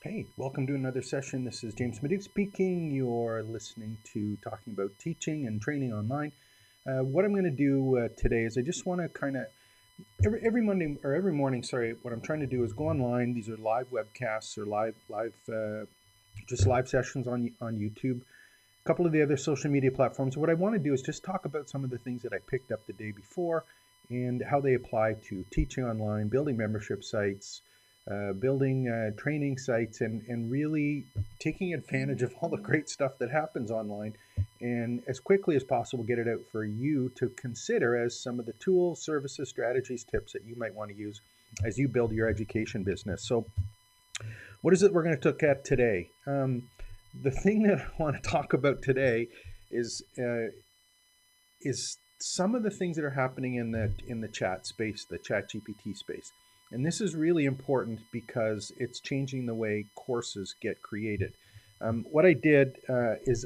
Hey, welcome to another session. This is James Maduke speaking. You're listening to Talking About Teaching and Training Online. What I'm going to do today is I just want to kind of every Monday or every morning. Sorry, what I'm trying to do is go online. These are live webcasts or just live sessions on YouTube. A couple of the other social media platforms. What I want to do is just talk about some of the things that I picked up the day before and how they apply to teaching online, building membership sites, building training sites, and really taking advantage of all the great stuff that happens online and as quickly as possible get it out for you to consider as some of the tools, services, strategies, tips that you might want to use as you build your education business. So, what is it we're going to look at today? The thing that I want to talk about today is is some of the things that are happening in the chat space, the chat GPT space. And this is really important because it's changing the way courses get created. What I did is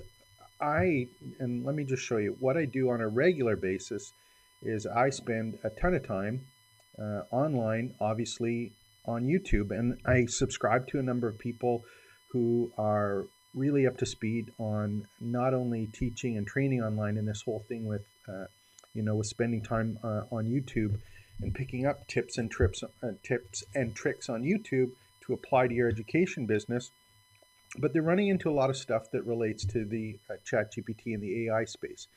and let me just show you what I do on a regular basis is I spend a ton of time online, obviously on YouTube, and I subscribe to a number of people who are really up to speed on not only teaching and training online and this whole thing with with spending time on YouTube and picking up tips and tricks on YouTube to apply to your education business. But they're running into a lot of stuff that relates to the chat GPT and the AI space.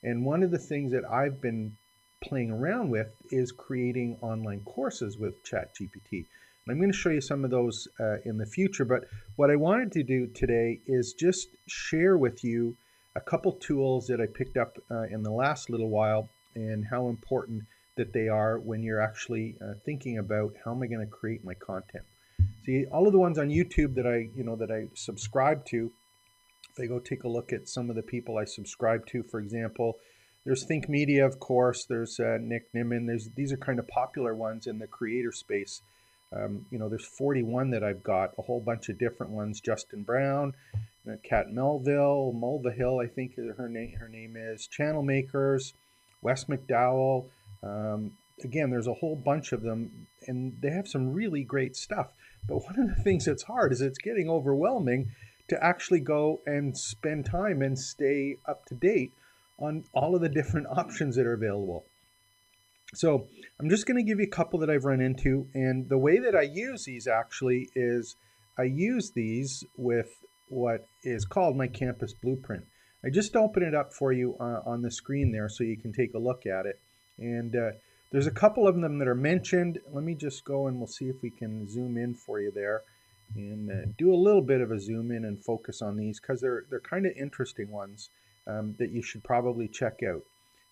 And one of the things that I've been playing around with is creating online courses with chat GPT. And I'm going to show you some of those in the future. But what I wanted to do today is just share with you a couple tools that I picked up in the last little while and how important that they are when you're actually thinking about how am I going to create my content. See, all of the ones on YouTube that I subscribe to, if I go take a look at some of the people I subscribe to, for example, there's Think Media, of course. There's Nick Nimmin. These are kind of popular ones in the creator space. There's 41 that I've got, a whole bunch of different ones. Justin Brown, Kat Melville, Mulvihill, I think her name is. Channel Makers, Wes McDowell. Again, there's a whole bunch of them, and they have some really great stuff. But one of the things that's hard is it's getting overwhelming to actually go and spend time and stay up to date on all of the different options that are available. So I'm just going to give you a couple that I've run into. And the way that I use these actually is I use these with what is called my Campus Blueprint. I just open it up for you on the screen there so you can take a look at it. And there's a couple of them that are mentioned. Let me just go and we'll see if we can zoom in for you there and do a little bit of a zoom in and focus on these because they're kind of interesting ones that you should probably check out.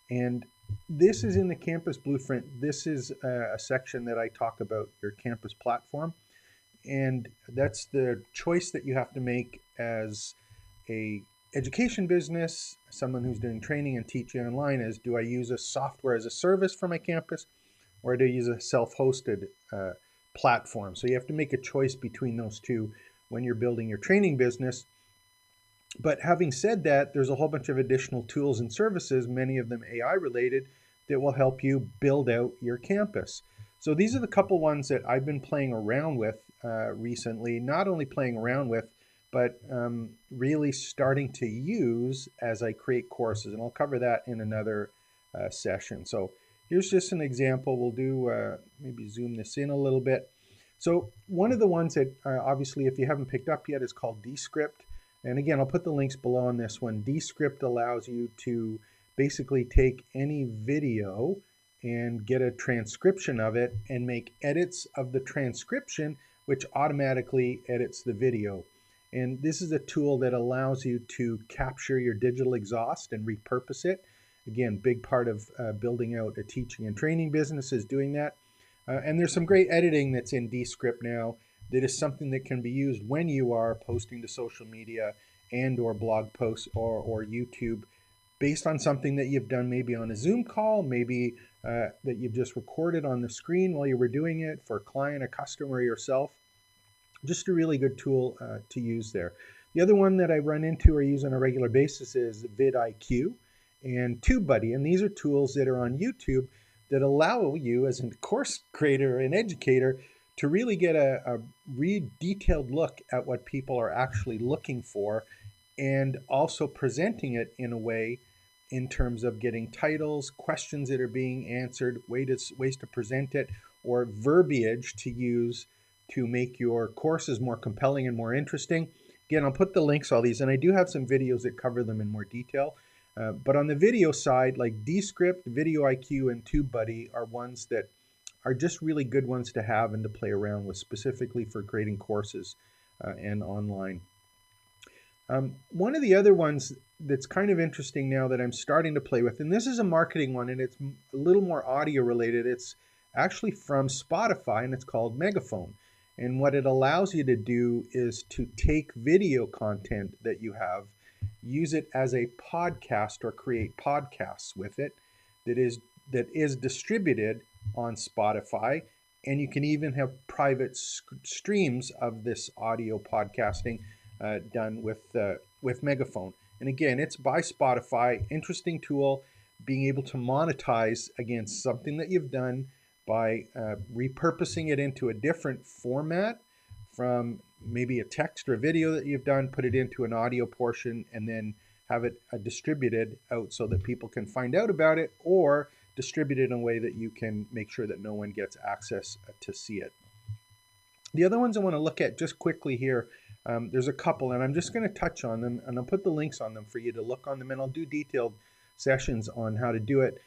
And this is in the Campus Blueprint. This is a section that I talk about your campus platform. And that's the choice that you have to make as a education business, someone who's doing training and teaching online is, do I use a software as a service for my campus or do I use a self-hosted platform? So you have to make a choice between those two when you're building your training business. But having said that, there's a whole bunch of additional tools and services, many of them AI related, that will help you build out your campus. So these are the couple ones that I've been playing around with recently, not only playing around with, but really starting to use as I create courses. And I'll cover that in another session. So here's just an example. We'll do, maybe zoom this in a little bit. So one of the ones that obviously, if you haven't picked up yet, is called Descript. And again, I'll put the links below on this one. Descript allows you to basically take any video and get a transcription of it and make edits of the transcription, which automatically edits the video. And this is a tool that allows you to capture your digital exhaust and repurpose it. Again, big part of building out a teaching and training business is doing that. And there's some great editing that's in Descript now that is something that can be used when you are posting to social media and or blog posts or YouTube based on something that you've done maybe on a Zoom call, maybe that you've just recorded on the screen while you were doing it for a client, a customer, yourself. Just a really good tool to use there. The other one that I run into or use on a regular basis is vidIQ and TubeBuddy. And these are tools that are on YouTube that allow you as a course creator and educator to really get a really detailed look at what people are actually looking for, and also presenting it in a way in terms of getting titles, questions that are being answered, ways to present it, or verbiage to use to make your courses more compelling and more interesting. Again, I'll put the links to all these, and I do have some videos that cover them in more detail. But on the video side, like Descript, Video IQ, and TubeBuddy are ones that are just really good ones to have and to play around with, specifically for creating courses and online. One of the other ones that's kind of interesting now that I'm starting to play with, and this is a marketing one, and it's a little more audio related. It's actually from Spotify, and it's called Megaphone. And what it allows you to do is to take video content that you have, use it as a podcast or create podcasts with it that is distributed on Spotify. And you can even have private streams of this audio podcasting done with Megaphone. And again, it's by Spotify. Interesting tool, being able to monetize against something that you've done by repurposing it into a different format from maybe a text or a video that you've done, put it into an audio portion, and then have it distributed out so that people can find out about it, or distribute it in a way that you can make sure that no one gets access to see it. The other ones I want to look at just quickly here, there's a couple, and I'm just going to touch on them, and I'll put the links on them for you to look on them, and I'll do detailed sessions on how to do it.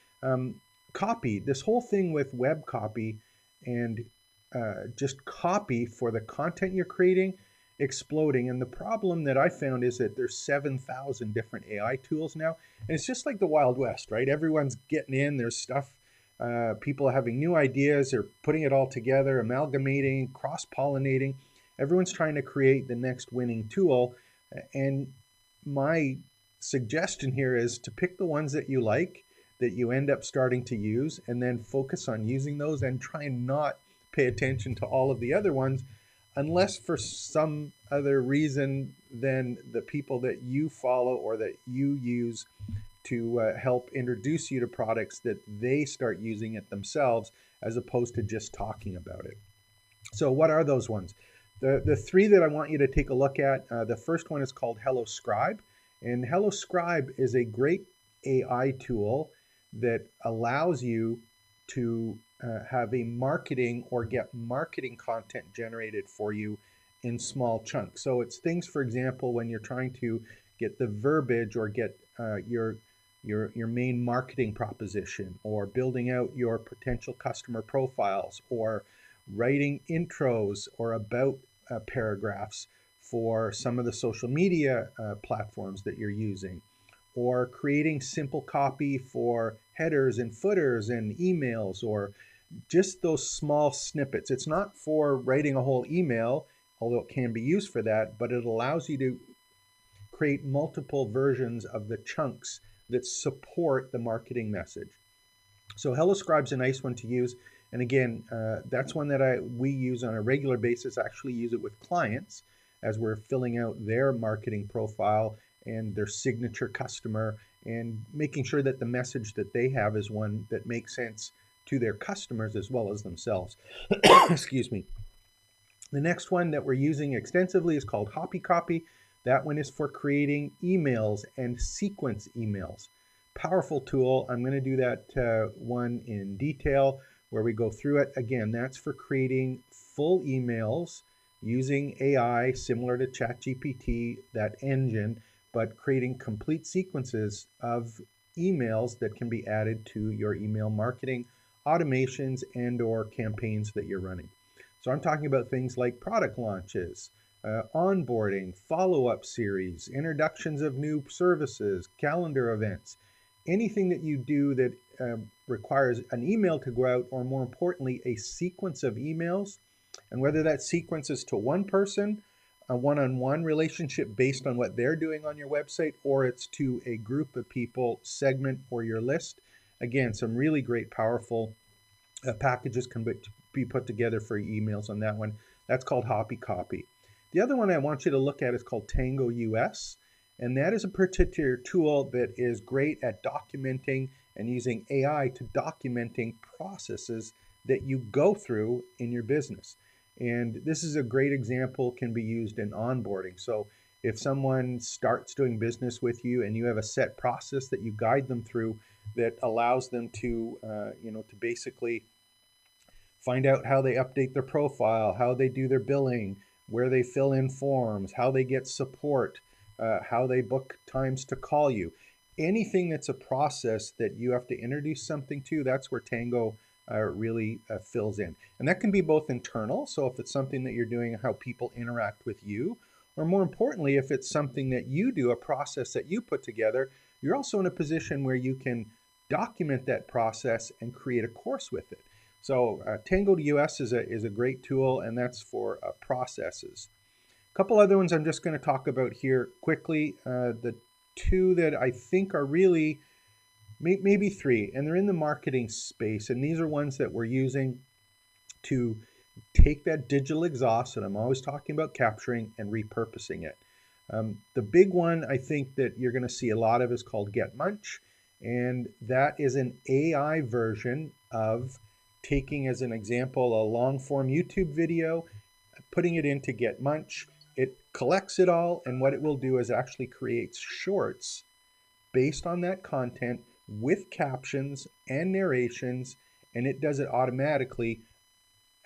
Copy, this whole thing with web copy and just copy for the content you're creating, exploding. And the problem that I found is that there's 7,000 different AI tools now, and it's just like the Wild West, right? Everyone's getting in, there's stuff, people are having new ideas, they're putting it all together, amalgamating, cross-pollinating. Everyone's trying to create the next winning tool. And my suggestion here is to pick the ones that you like, that you end up starting to use, and then focus on using those and try and not pay attention to all of the other ones, unless for some other reason than the people that you follow or that you use to help introduce you to products that they start using it themselves, as opposed to just talking about it. So what are those ones? The three that I want you to take a look at, the first one is called HelloScribe. And HelloScribe is a great AI tool that allows you to have a marketing or get marketing content generated for you in small chunks. So it's things, for example, when you're trying to get the verbiage or get your main marketing proposition, or building out your potential customer profiles, or writing intros or about paragraphs for some of the social media platforms that you're using, or creating simple copy for headers and footers and emails, or just those small snippets. It's not for writing a whole email, although it can be used for that, but it allows you to create multiple versions of the chunks that support the marketing message. So HelloScribe's a nice one to use. And again, that's one that we use on a regular basis. I actually use it with clients as we're filling out their marketing profile and their signature customer, and making sure that the message that they have is one that makes sense to their customers as well as themselves. Excuse me. The next one that we're using extensively is called HoppyCopy. That one is for creating emails and sequence emails. Powerful tool. I'm going to do that one in detail where we go through it. Again, that's for creating full emails using AI similar to ChatGPT, that engine, but creating complete sequences of emails that can be added to your email marketing automations and or campaigns that you're running. So I'm talking about things like product launches, onboarding, follow-up series, introductions of new services, calendar events, anything that you do that requires an email to go out, or more importantly, a sequence of emails. And whether that sequence is to one person, a one-on-one relationship based on what they're doing on your website, or it's to a group of people, segment, or your list. Again, some really great, powerful packages can be put together for emails on that one. That's called HoppyCopy. The other one I want you to look at is called Tango US. And that is a particular tool that is great at documenting and using AI to documenting processes that you go through in your business. And this is a great example, can be used in onboarding. So if someone starts doing business with you and you have a set process that you guide them through that allows them to, to basically find out how they update their profile, how they do their billing, where they fill in forms, how they get support, how they book times to call you. Anything that's a process that you have to introduce something to, that's where Tango really fills in. And that can be both internal, so if it's something that you're doing, how people interact with you, or more importantly, if it's something that you do, a process that you put together, you're also in a position where you can document that process and create a course with it. So Tango US is a great tool, and that's for processes. A couple other ones I'm just going to talk about here quickly. The two that I think are really, maybe three, and they're in the marketing space, and these are ones that we're using to take that digital exhaust that I'm always talking about capturing and repurposing it. The big one I think that you're going to see a lot of is called GetMunch, and that is an AI version of taking, as an example, a long form YouTube video, putting it into GetMunch. It collects it all, and what it will do is actually creates shorts based on that content with captions and narrations, and it does it automatically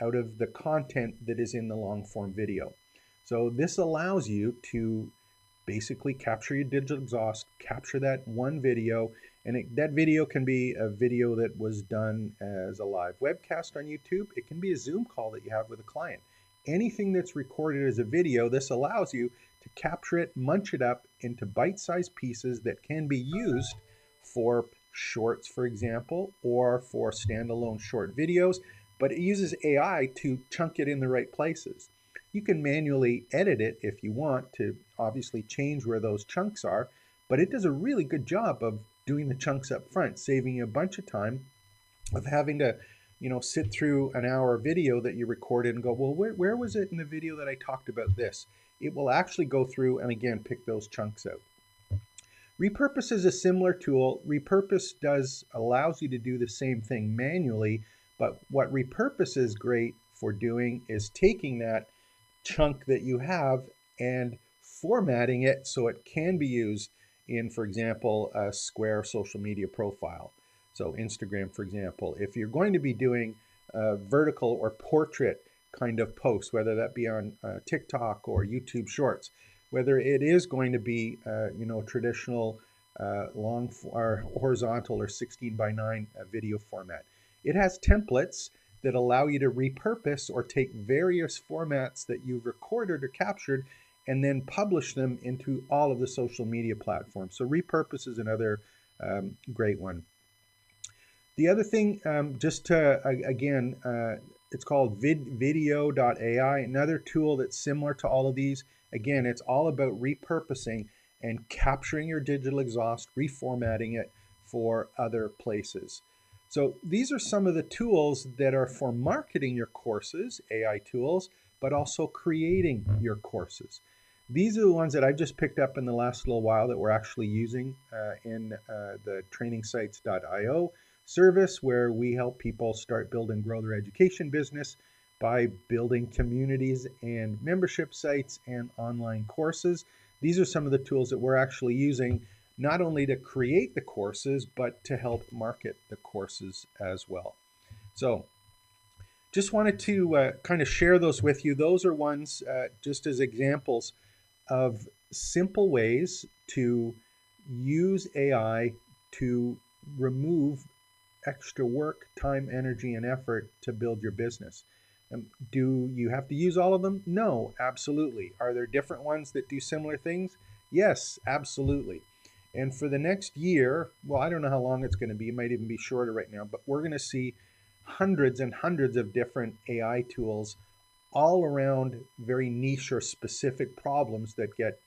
out of the content that is in the long form video. So this allows you to basically capture your digital exhaust, capture that one video, and that video can be a video that was done as a live webcast on YouTube. It can be a Zoom call that you have with a client. Anything that's recorded as a video, this allows you to capture it, munch it up into bite-sized pieces that can be used for shorts, for example, or for standalone short videos, but it uses AI to chunk it in the right places. You can manually edit it if you want to obviously change where those chunks are, but it does a really good job of doing the chunks up front, saving you a bunch of time of having to, sit through an hour video that you recorded and go, well, where was it in the video that I talked about this? It will actually go through and again, pick those chunks out. Repurpose is a similar tool. Repurpose allows you to do the same thing manually, but what Repurpose is great for doing is taking that chunk that you have and formatting it so it can be used in, for example, a Square social media profile. So Instagram, for example, if you're going to be doing vertical or portrait kind of posts, whether that be on TikTok or YouTube Shorts, whether it is going to be, traditional long or horizontal or 16:9 video format. It has templates that allow you to repurpose or take various formats that you've recorded or captured and then publish them into all of the social media platforms. So Repurpose is another great one. The other thing, just to, again, it's called video.ai, another tool that's similar to all of these. Again, it's all about repurposing and capturing your digital exhaust, reformatting it for other places. So these are some of the tools that are for marketing your courses, AI tools, but also creating your courses. These are the ones that I just picked up in the last little while that we're actually using in the trainingsites.io service, where we help people start, build, and grow their education business by building communities and membership sites and online courses. These are some of the tools that we're actually using, not only to create the courses, but to help market the courses as well. So just wanted to kind of share those with you. Those are ones just as examples of simple ways to use AI to remove extra work, time, energy, and effort to build your business. Do you have to use all of them? No, absolutely. Are there different ones that do similar things? Yes, absolutely. And for the next year, well, I don't know how long it's going to be. It might even be shorter right now, but we're going to see hundreds and hundreds of different AI tools all around very niche or specific problems that get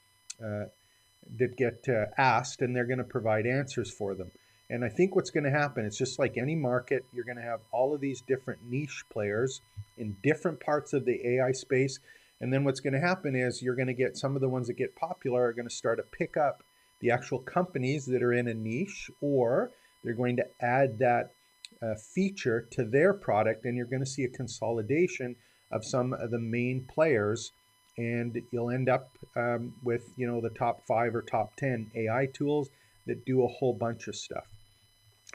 asked, and they're going to provide answers for them. And I think what's going to happen, it's just like any market, you're going to have all of these different niche players in different parts of the AI space. And then what's going to happen is you're going to get some of the ones that get popular are going to start to pick up the actual companies that are in a niche, or they're going to add that feature to their product, and you're going to see a consolidation of some of the main players, and you'll end up with the top 5 or top 10 AI tools that do a whole bunch of stuff.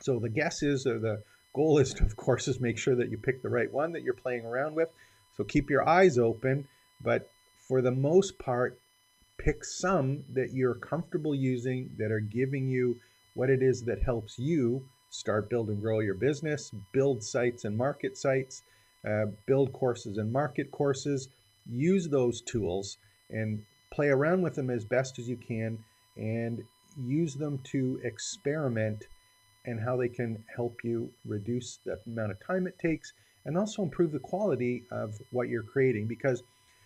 So the guess is, or the goal is to, of course, is make sure that you pick the right one that you're playing around with. So keep your eyes open, but for the most part, pick some that you're comfortable using that are giving you what it is that helps you start, build, and grow your business, build sites and market sites, build courses and market courses. Use those tools and play around with them as best as you can, and use them to experiment and how they can help you reduce the amount of time it takes and also improve the quality of what you're creating. Because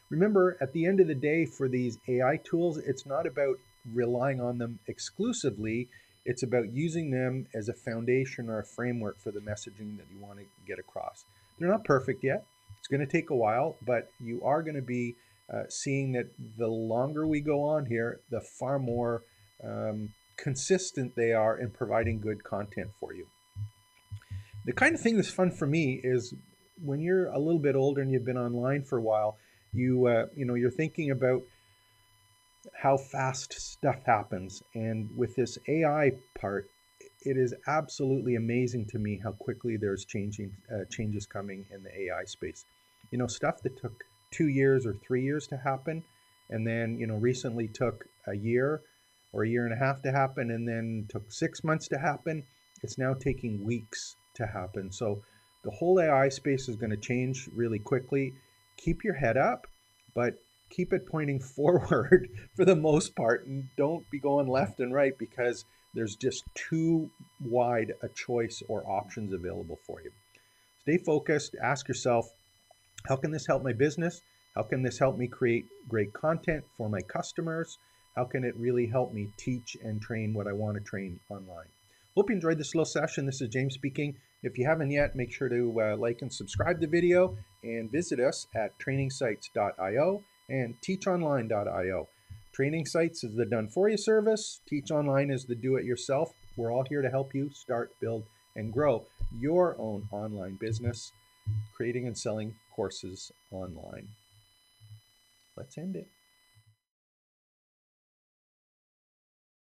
remember, at the end of the day, for these AI tools, it's not about relying on them exclusively. It's about using them as a foundation or a framework for the messaging that you want to get across. They're not perfect yet. It's going to take a while, but you are going to be seeing that the longer we go on here, the far more consistent they are in providing good content for you. The kind of thing that's fun for me is when you're a little bit older and you've been online for a while, you're thinking about how fast stuff happens. And with this AI part, it is absolutely amazing to me how quickly there's changes coming in the AI space. Stuff that took 2 years or 3 years to happen, and then recently took a year or a year and a half to happen, and then took 6 months to happen. It's now taking weeks to happen. So the whole AI space is going to change really quickly. Keep your head up, but keep it pointing forward for the most part, and don't be going left and right, because there's just too wide a choice or options available for you. Stay focused. Ask yourself, how can this help my business? How can this help me create great content for my customers? How can it really help me teach and train what I want to train online? Hope you enjoyed this little session. This is James speaking. If you haven't yet, make sure to like and subscribe the video, and visit us at trainingsites.io and teachonline.io. Training Sites is the done-for-you service. Teach Online is the do-it-yourself. We're all here to help you start, build, and grow your own online business, creating and selling courses online. Let's end it.